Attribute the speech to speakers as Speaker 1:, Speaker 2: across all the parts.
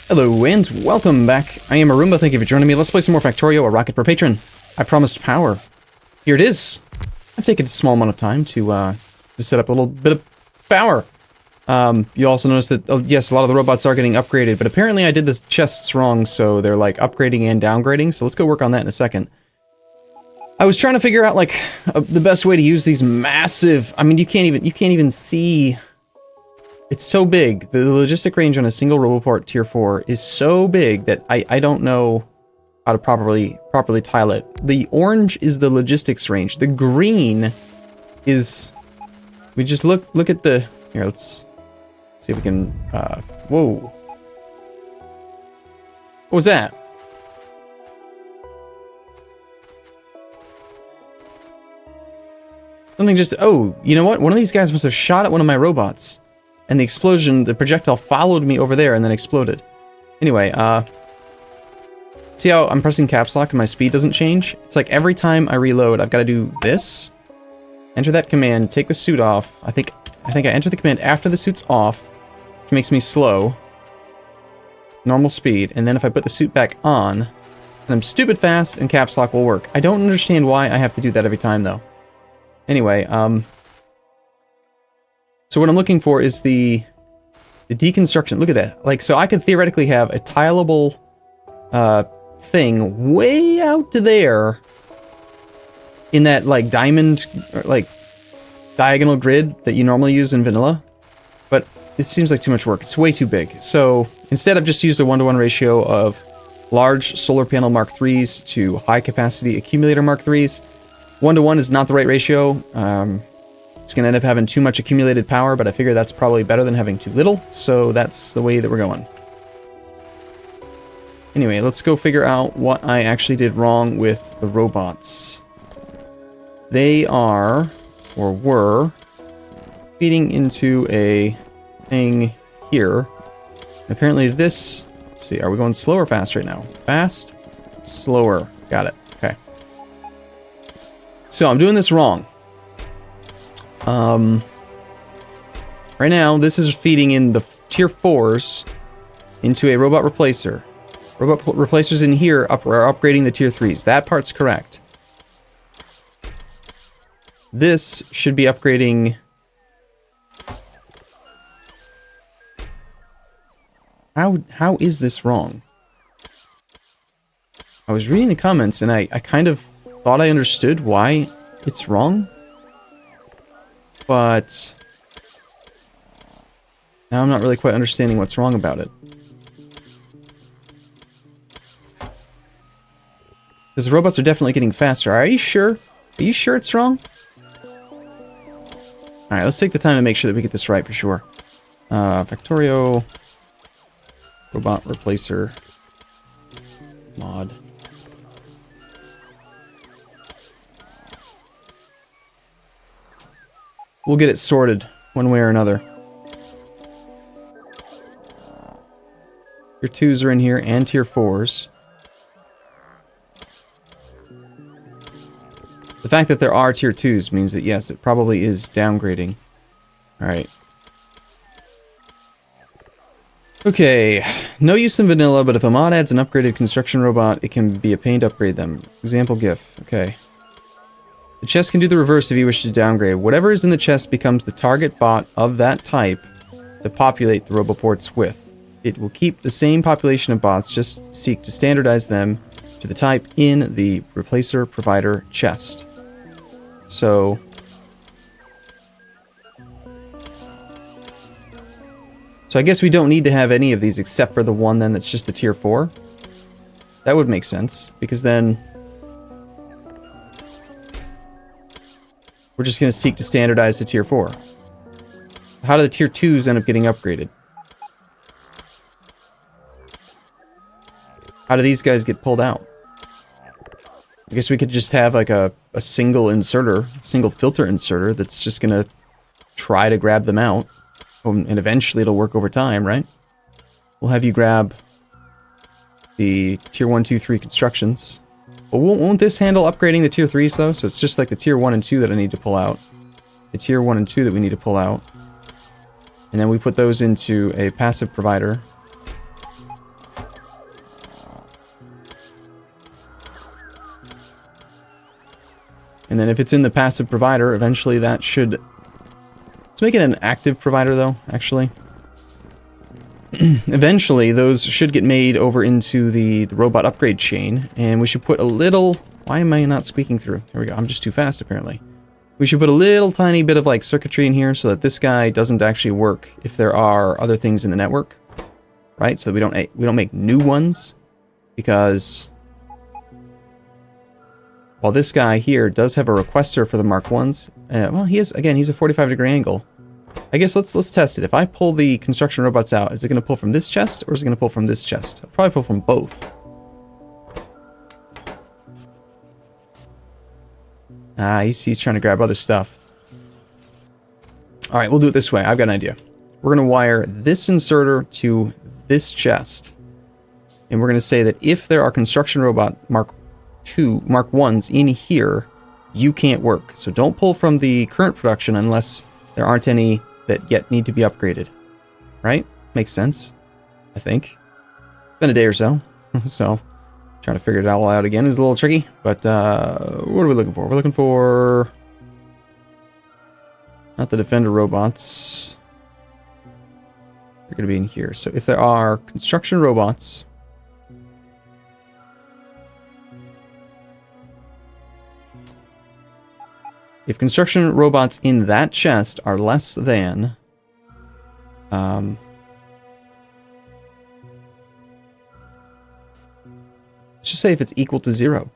Speaker 1: Hello and welcome back. I am Arumba, thank you for joining me. Let's play some more Factorio, a rocket per patron. I promised power. Here it is. I've taken a small amount of time to set up a little bit of power. You also notice that, yes, a lot of the robots are getting upgraded, but apparently I did the chests wrong, so they're like upgrading and downgrading, so let's go work on that in a second. I was trying to figure out like the best way to use these massive, I mean you can't even see. It's so big. The logistic range on a single Roboport tier 4 is so big that I don't know how to properly tile it. The orange is the logistics range. The green is, we just look at the, here, let's see if we can, whoa. What was that? Something just, oh, you know what? One of these guys must have shot at one of my robots. And the explosion, the projectile followed me over there and then exploded. Anyway, see how I'm pressing caps lock and my speed doesn't change? It's like every time I reload, I've got to do this. Enter that command, take the suit off. I think I enter the command after the suit's off, which makes me slow. Normal speed. And then if I put the suit back on, and I'm stupid fast and caps lock will work. I don't understand why I have to do that every time though. Anyway, so what I'm looking for is the deconstruction. Look at that. Like, so I could theoretically have a tileable thing way out to there in that like diamond, like diagonal grid that you normally use in vanilla. But it seems like too much work. It's way too big. So instead I've just used a 1-to-1 ratio of large solar panel Mark IIIs to high capacity accumulator Mark IIIs. 1-to-1 is not the right ratio. It's going to end up having too much accumulated power, but I figure that's probably better than having too little, so that's the way that we're going. Anyway, let's go figure out what I actually did wrong with the robots. They are, or were, feeding into a thing here. And apparently this, let's see, are we going slow or fast right now? Fast, slower, got it, okay. So I'm doing this wrong. Right now, this is feeding in the tier 4s into a robot replacer. Robot replacers in here are upgrading the tier 3s. That part's correct. This should be upgrading... How is this wrong? I was reading the comments and I kind of thought I understood why it's wrong. But now I'm not really quite understanding what's wrong about it. Because the robots are definitely getting faster. Are you sure? Are you sure it's wrong? Alright, let's take the time to make sure that we get this right for sure. Factorio robot replacer mod. We'll get it sorted one way or another. Tier 2s are in here and tier 4s. The fact that there are tier 2s means that yes, it probably is downgrading. Alright. Okay, no use in vanilla, but if a mod adds an upgraded construction robot, it can be a pain to upgrade them. Example GIF, okay. The chest can do the reverse if you wish to downgrade. Whatever is in the chest becomes the target bot of that type to populate the Roboports with. It will keep the same population of bots, just seek to standardize them to the type in the replacer provider chest. So I guess we don't need to have any of these except for the one then that's just the tier 4. That would make sense, because then we're just going to seek to standardize the tier 4. How do the tier 2s end up getting upgraded? How do these guys get pulled out? I guess we could just have like a single inserter, single filter inserter that's just going to try to grab them out. And eventually it'll work over time, right? We'll have you grab the tier 1, 2, 3 constructions. But won't this handle upgrading the tier 3s though? So it's just like the tier 1 and 2 that I need to pull out. The tier 1 and 2 that we need to pull out. And then we put those into a passive provider. And then if it's in the passive provider, eventually that should... Let's make it an active provider, though, actually. Eventually, those should get made over into the robot upgrade chain, and we should put a little... Why am I not squeaking through? There we go. I'm just too fast, apparently. We should put a little tiny bit of, like, circuitry in here so that this guy doesn't actually work if there are other things in the network. Right? So we don't make new ones, because... While this guy here does have a requester for the Mark 1s, well, he is, again, he's a 45-degree angle. I guess let's test it. If I pull the construction robots out, is it going to pull from this chest, or is it going to pull from this chest? I'll probably pull from both. Ah, he's trying to grab other stuff. Alright, we'll do it this way. I've got an idea. We're going to wire this inserter to this chest. And we're going to say that if there are construction robot Mark 1s in here, you can't work. So don't pull from the current production unless there aren't any that yet need to be upgraded. Right? Makes sense, I think. It's been a day or so. So, trying to figure it all out again is a little tricky. But, what are we looking for? We're looking for... Not the Defender robots. They're going to be in here. So if there are construction robots... If construction robots in that chest are less than... let's just say if it's equal to 0.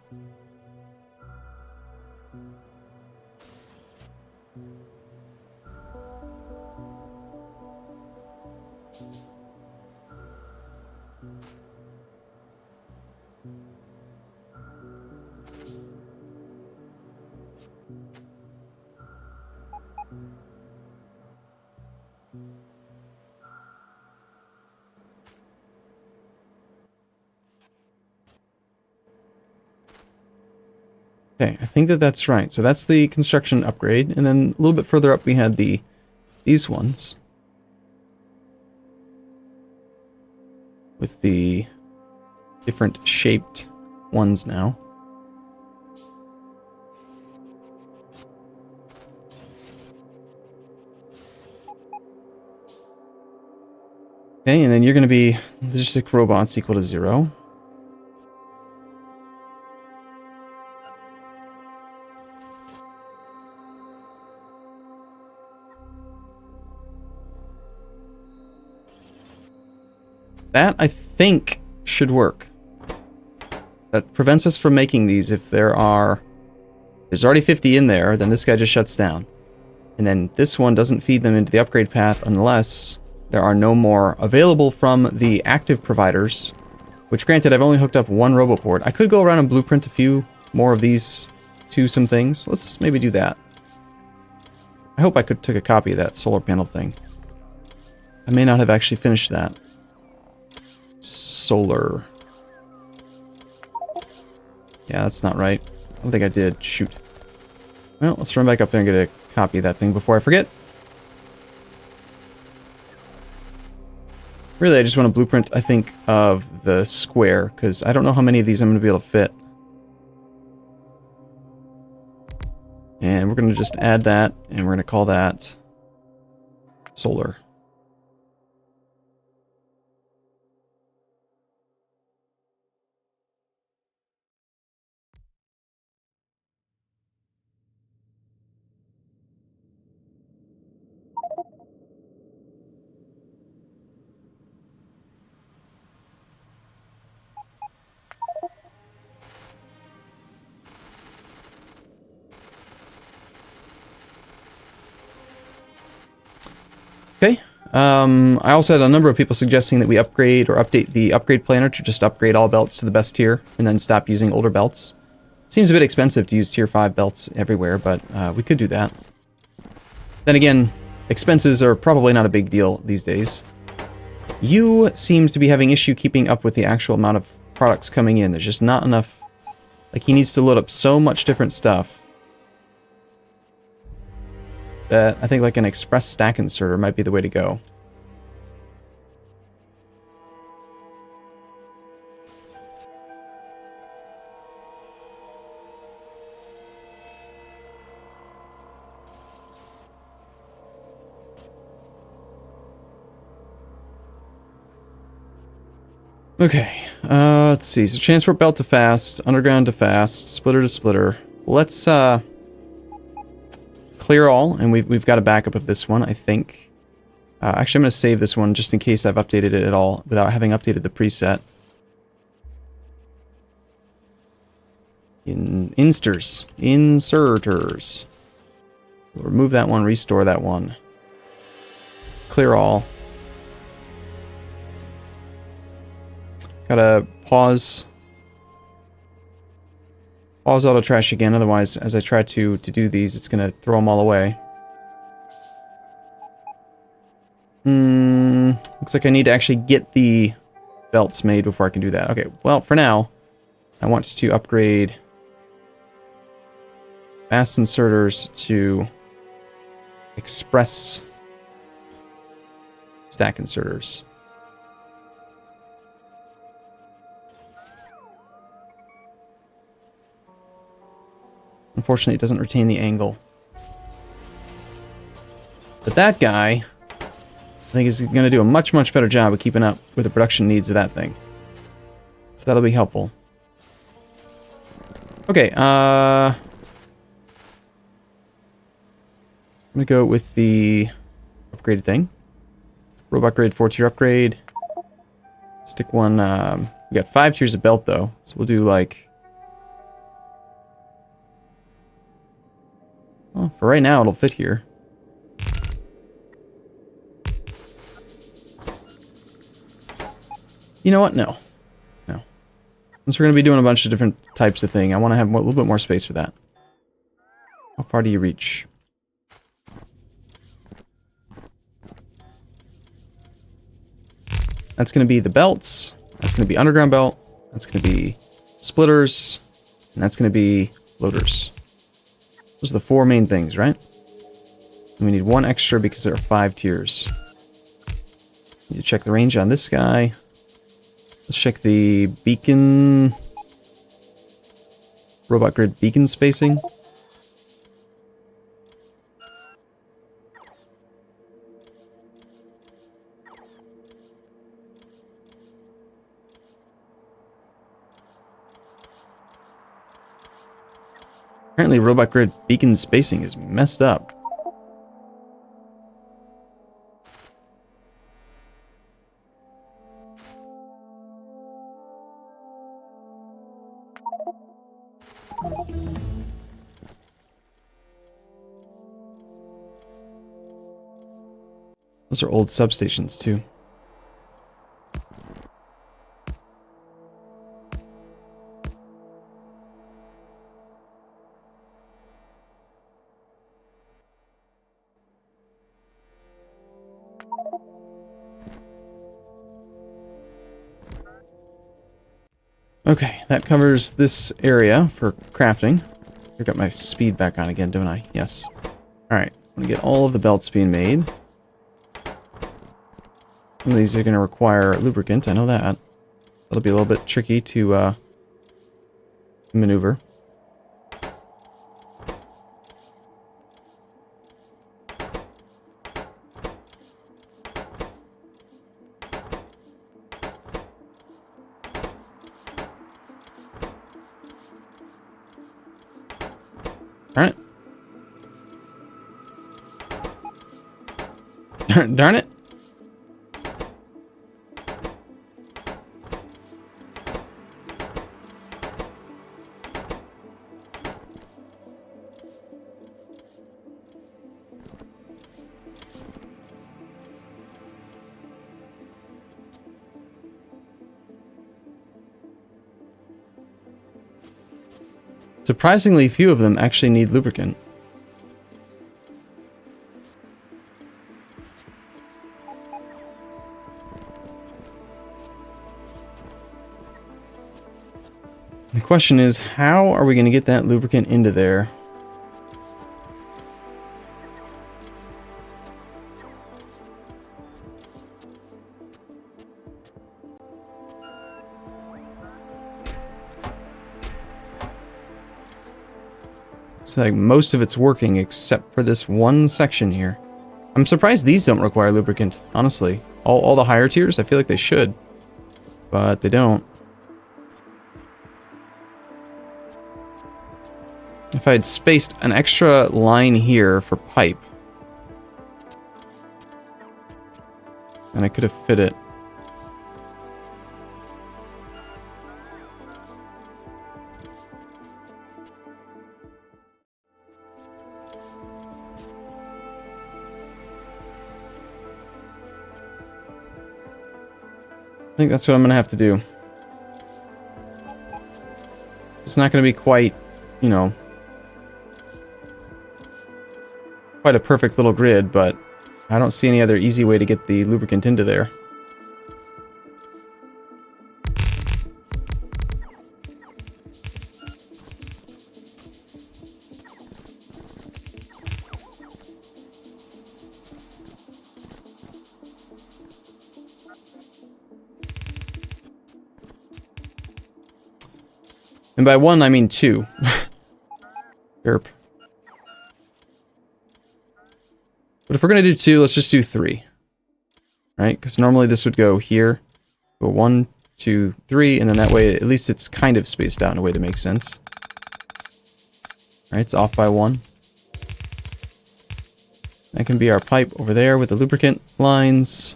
Speaker 1: Okay, I think that's right. So that's the construction upgrade, and then a little bit further up we had these ones with the different shaped ones now. Okay, and then you're going to be logistic robots equal to 0. That, I think, should work. That prevents us from making these if there's already 50 in there, then this guy just shuts down. And then this one doesn't feed them into the upgrade path unless there are no more available from the active providers, which granted, I've only hooked up one roboport. I could go around and blueprint a few more of these to some things. Let's maybe do that. I hope I could take a copy of that solar panel thing. I may not have actually finished that. Solar. Yeah, that's not right. I don't think I did. Shoot. Well, let's run back up there and get a copy of that thing before I forget. Really, I just want a blueprint, I think, of the square, because I don't know how many of these I'm going to be able to fit. And we're going to just add that, and we're going to call that solar. Okay. I also had a number of people suggesting that we upgrade or update the upgrade planner to just upgrade all belts to the best tier and then stop using older belts. Seems a bit expensive to use tier 5 belts everywhere, but we could do that. Then again, expenses are probably not a big deal these days. You seems to be having issue keeping up with the actual amount of products coming in. There's just not enough. Like, he needs to load up so much different stuff that I think like an express stack inserter might be the way to go. Okay, let's see. So transport belt to fast, underground to fast, splitter to splitter. Let's clear all, and we've got a backup of this one, I think. Actually, I'm going to save this one just in case I've updated it at all without having updated the preset. Inserters. We'll remove that one, restore that one. Clear all. Gotta pause auto trash again, otherwise as I try to do these, it's gonna throw them all away. Looks like I need to actually get the belts made before I can do that. Okay, well, for now, I want to upgrade fast inserters to express stack inserters. Unfortunately, it doesn't retain the angle. But that guy, I think, is going to do a much, much better job of keeping up with the production needs of that thing. So that'll be helpful. Okay, I'm going to go with the upgraded thing. Robot grade 4-tier upgrade. Stick one, we got 5 tiers of belt though, so we'll do like... Well, for right now it'll fit here. You know what? No. No. Since we're going to be doing a bunch of different types of thing, I want to have a little bit more space for that. How far do you reach? That's going to be the belts. That's going to be underground belt. That's going to be splitters. And that's going to be loaders. Those are the 4 main things, right? And we need 1 extra because there are 5 tiers. Need to check the range on this guy. Let's check the beacon... Robot grid beacon spacing. Apparently robot grid beacon spacing is messed up. Those are old substations too. Okay, that covers this area for crafting. I've got my speed back on again, don't I? Yes. Alright, I'm gonna get all of the belts being made. Some of these are gonna require lubricant, I know that. That'll be a little bit tricky to maneuver. Darn it. Darn it. Surprisingly few of them actually need lubricant. The question is, how are we going to get that lubricant into there? So like most of it's working except for this one section here. I'm surprised these don't require lubricant, honestly. All the higher tiers, I feel like they should. but they don't. If I had spaced an extra line here for pipe, then I could have fit it. I think that's what I'm going to have to do. It's not going to be quite, you know, quite a perfect little grid, but I don't see any other easy way to get the lubricant into there. And by one, I mean two. Derp. But if we're going to do two, let's just do three. Right? Because normally this would go here. Go 1, 2, 3, and then that way at least it's kind of spaced out in a way that makes sense. Alright, it's off by 1. That can be our pipe over there with the lubricant lines.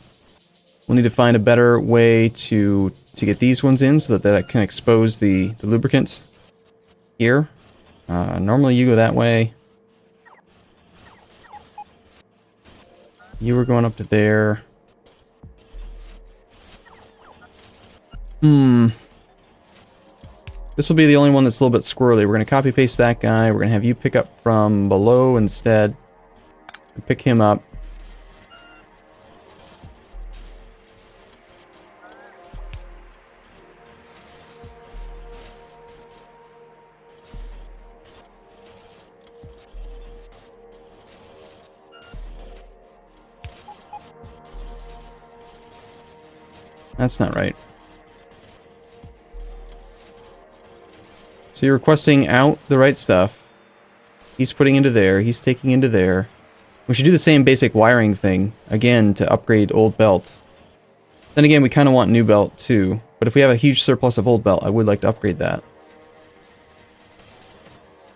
Speaker 1: We'll need to find a better way to get these ones in so that I can expose the lubricant here. Normally you go that way. You were going up to there. This will be the only one that's a little bit squirrely. We're going to copy paste that guy. We're going to have you pick up from below instead. Pick him up. That's not right. So you're requesting out the right stuff. He's putting into there. He's taking into there. We should do the same basic wiring thing, again, to upgrade old belt. Then again, we kind of want new belt, too. But if we have a huge surplus of old belt, I would like to upgrade that.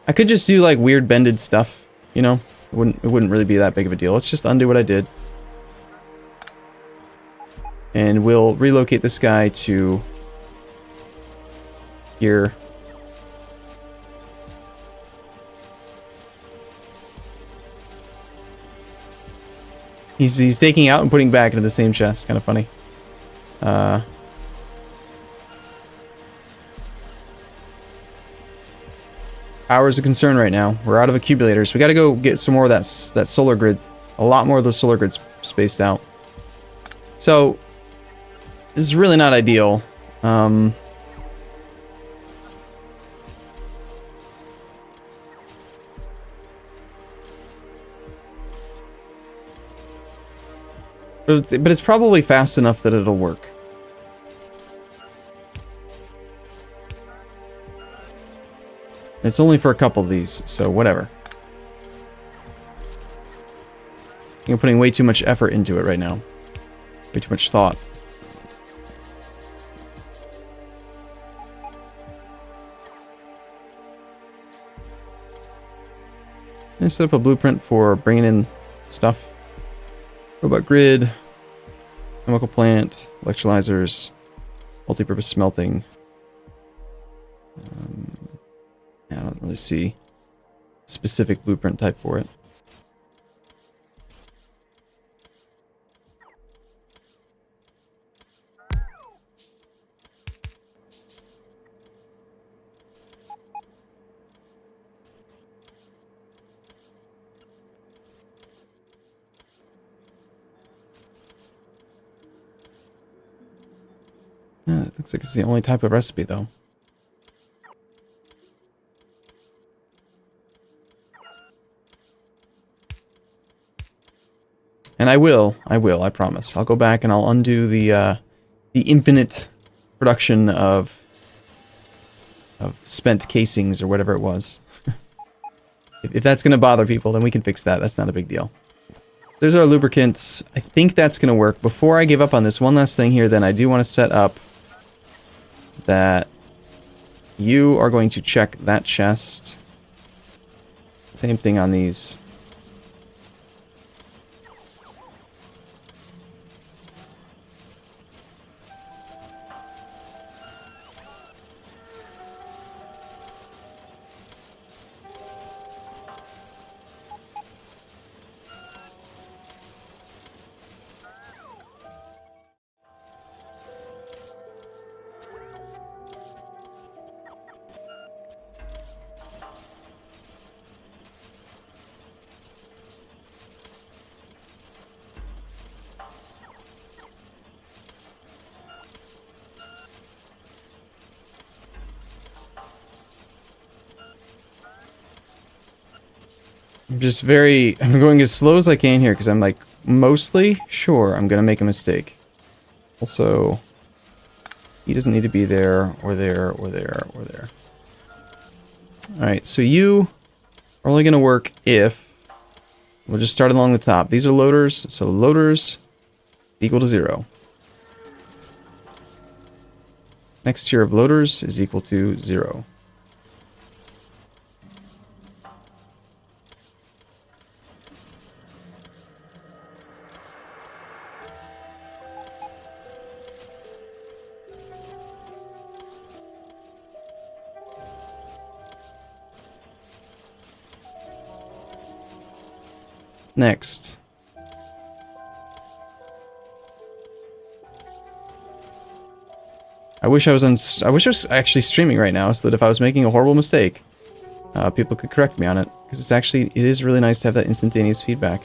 Speaker 1: I could just do, like, weird bended stuff, you know? It wouldn't really be that big of a deal. Let's just undo what I did. And we'll relocate this guy to here. He's taking out and putting back into the same chest. Kind of funny. Power is a concern right now. We're out of accumulators. We got to go get some more of that solar grid. A lot more of those solar grids spaced out. So this is really not ideal. But it's probably fast enough that it'll work. It's only for a couple of these, so whatever. You're putting way too much effort into it right now. Way too much thought. I set up a blueprint for bringing in stuff. Robot grid, chemical plant, electrolyzers, multi-purpose smelting. I don't really see a specific blueprint type for it. Yeah, it looks like it's the only type of recipe, though. And I promise. I'll go back and I'll undo the infinite production of spent casings or whatever it was. If that's going to bother people, then we can fix that. That's not a big deal. There's our lubricants. I think that's going to work. Before I give up on this, one last thing here, then I do want to set up that you are going to check that chest. Same thing on these. I'm going as slow as I can here because I'm like mostly sure I'm going to make a mistake. Also, he doesn't need to be there or there or there or there. Alright, so you are only going to work if... We'll just start along the top. These are loaders, so loaders equal to 0. Next tier of loaders is equal to 0. Next. I wish I was actually streaming right now so that if I was making a horrible mistake, people could correct me on it. Because it is really nice to have that instantaneous feedback.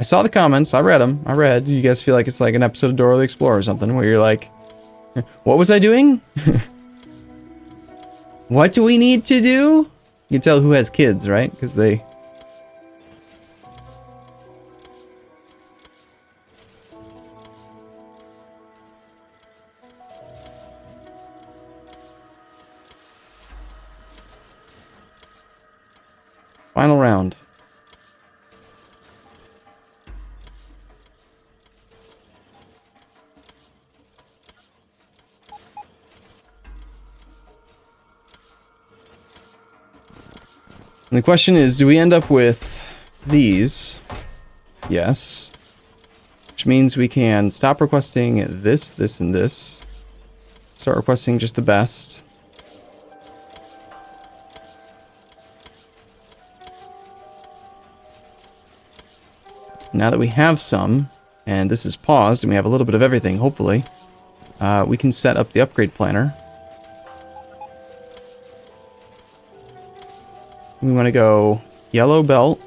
Speaker 1: I saw the comments, I read them, Do you guys feel like it's like an episode of Dora the Explorer or something where you're like, what was I doing? What do we need to do? You can tell who has kids, right? Because they... Final round. And the question is, do we end up with these? Yes. Which means we can stop requesting this, this, and this. Start requesting just the best. Now that we have some, and this is paused, and we have a little bit of everything, hopefully, we can set up the upgrade planner. We want to go yellow belt.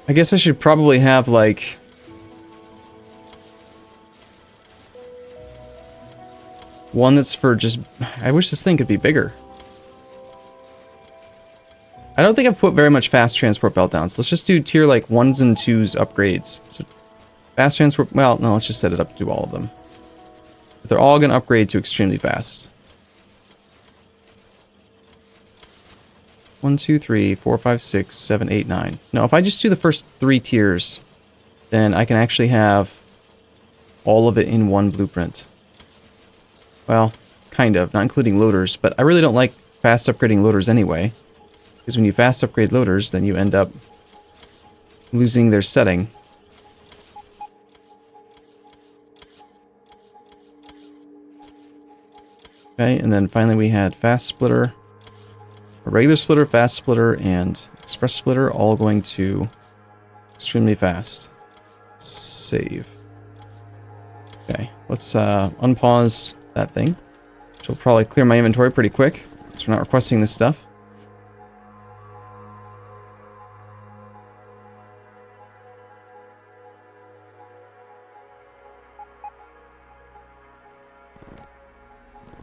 Speaker 1: I guess I should probably have, like... one that's for just... I wish this thing could be bigger. I don't think I've put very much fast transport belt down, so let's just do tier like 1s and 2s upgrades. So fast transport... Well, no, let's just set it up to do all of them. But they're all going to upgrade to extremely fast. 1, 2, 3, 4, 5, 6, 7, 8, 9. No, if I just do the first 3 tiers, then I can actually have all of it in one blueprint. Well, kind of, not including loaders, but I really don't like fast upgrading loaders anyway. Because when you fast upgrade loaders, then you end up losing their setting. Okay, and then finally we had fast splitter, a regular splitter, fast splitter, and express splitter all going to extremely fast. Save. Okay, let's unpause that thing, which will probably clear my inventory pretty quick, so we're not requesting this stuff.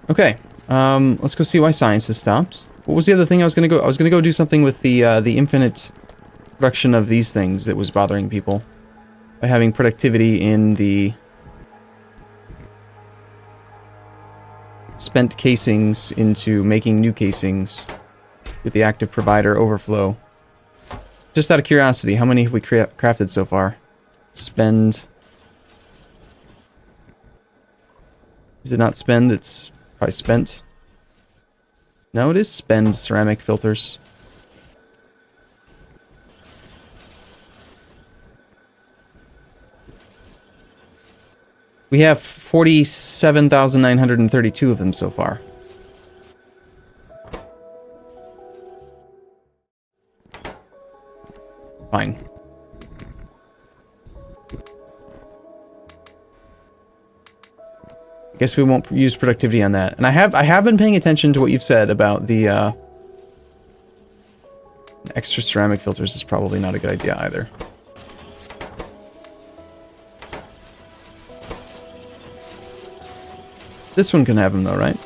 Speaker 1: Okay, let's go see why science has stopped. What was the other thing I was gonna go? I was gonna go do something with the infinite production of these things that was bothering people by having productivity in the spent casings into making new casings with the active provider overflow. Just out of curiosity, how many have we crafted so far? Spend. Is it not spend? It's probably spent. No, it is spend ceramic filters. We have 47,932 of them so far. Fine. I guess we won't use productivity on that. And I have been paying attention to what you've said about the extra ceramic filters is probably not a good idea either. This one can have them though, right?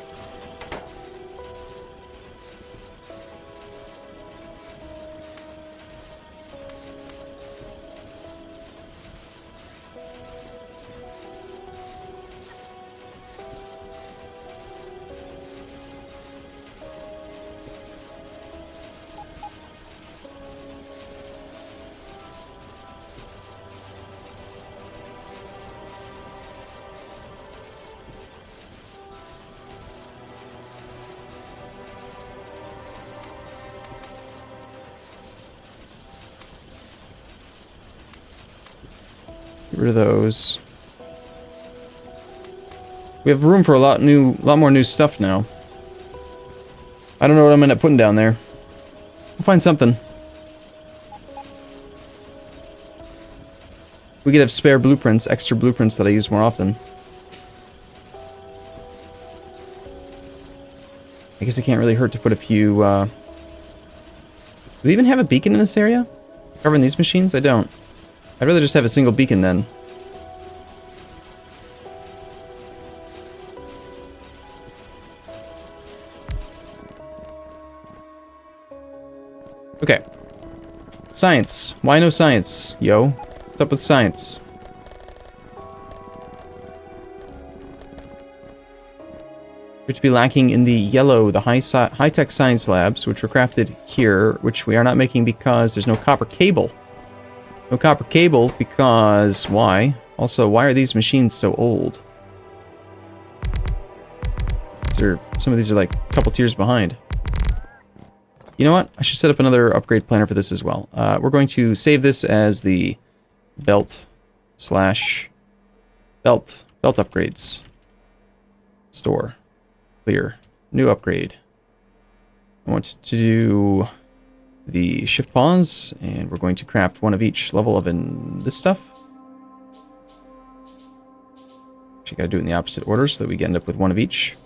Speaker 1: Get rid of those. We have room for a lot more new stuff now. I don't know what I'm gonna end up putting down there. We'll find something. We could have spare blueprints, extra blueprints that I use more often. I guess it can't really hurt to put a few, Do we even have a beacon in this area? Covering these machines? I don't. I'd rather just have a single beacon then. Okay. Science. Why no science, yo? What's up with science? We're to be lacking in the yellow, the high-tech science labs, which were crafted here, which we are not making because there's no copper cable. No copper cable because... why? Also, why are these machines so old? Some of these are like a couple tiers behind. You know what? I should set up another upgrade planner for this as well. We're going to save this as the belt upgrades. Store. Clear. New upgrade. I want to do the shift pause, and we're going to craft one of each level of this stuff. Actually, gotta do it in the opposite order so that we end up with one of each.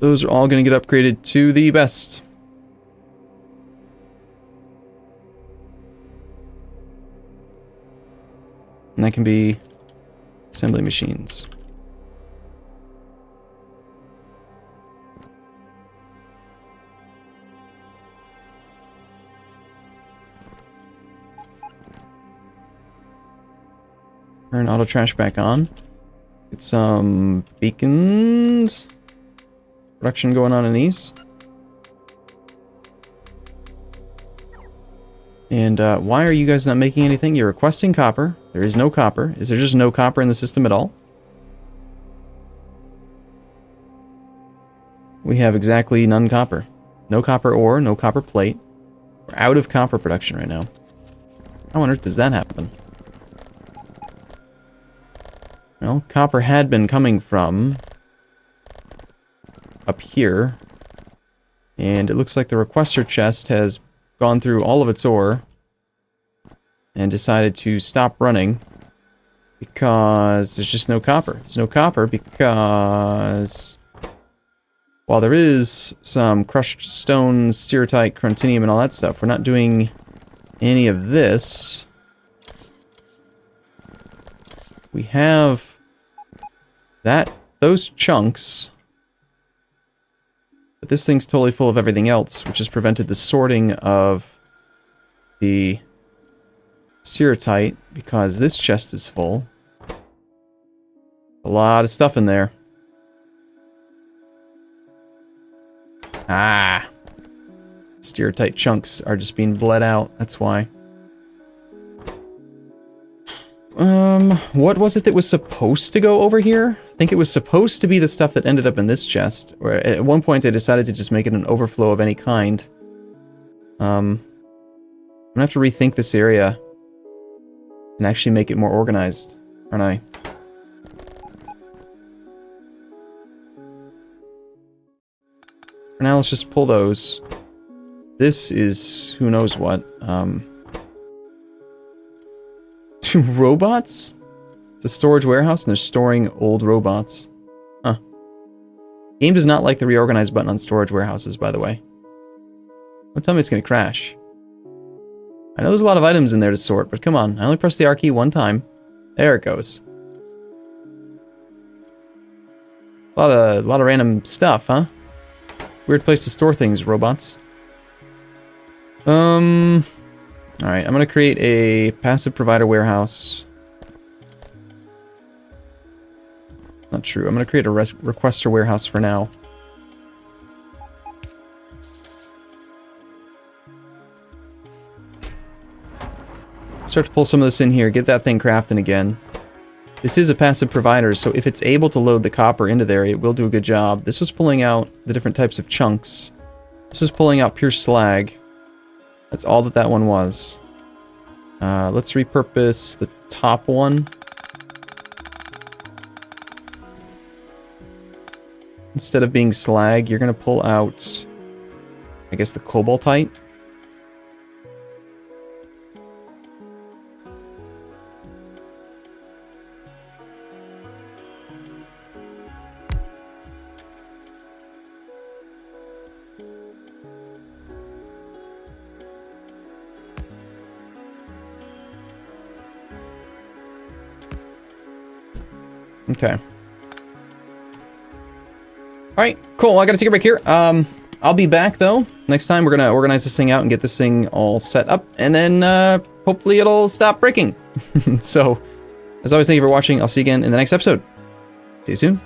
Speaker 1: Those are all going to get upgraded to the best. And that can be assembly machines. Turn auto trash back on. Get some beacons. Production going on in these. And why are you guys not making anything? You're requesting copper. There is no copper. Is there just no copper in the system at all? We have exactly none copper. No copper ore, no copper plate. We're out of copper production right now. How on earth does that happen? Well, copper had been coming from up here, and it looks like the requester chest has gone through all of its ore and decided to stop running because there's just no copper. There's no copper because while there is some crushed stone, stereotype, cruntinium, and all that stuff, we're not doing any of this. We have those chunks. But this thing's totally full of everything else, which has prevented the sorting of the ceratite, because this chest is full. A lot of stuff in there. Ah! Ceratite chunks are just being bled out, that's why. What was it that was supposed to go over here? I think it was supposed to be the stuff that ended up in this chest. Or at one point I decided to just make it an overflow of any kind. I'm gonna have to rethink this area and actually make it more organized, aren't I? For now, let's just pull those. This is who knows what. Two robots? It's a storage warehouse and they're storing old robots. Huh. Game does not like the reorganize button on storage warehouses, by the way. Don't tell me it's gonna crash. I know there's a lot of items in there to sort, but come on. I only pressed the R key one time. There it goes. A lot of random stuff, huh? Weird place to store things, robots. Alright, I'm gonna create a passive provider warehouse. Not true. I'm gonna create a requester warehouse for now. Start to pull some of this in here, get that thing crafting again. This is a passive provider, so if it's able to load the copper into there, it will do a good job. This was pulling out the different types of chunks. This was pulling out pure slag. That's all that that one was. Let's repurpose the top one. Instead of being slag, you're going to pull out, I guess, the cobaltite. Okay. Alright, cool. I gotta take a break here. I'll be back, though. Next time, we're gonna organize this thing out and get this thing all set up. And then, hopefully it'll stop breaking. So, as always, thank you for watching. I'll see you again in the next episode. See you soon.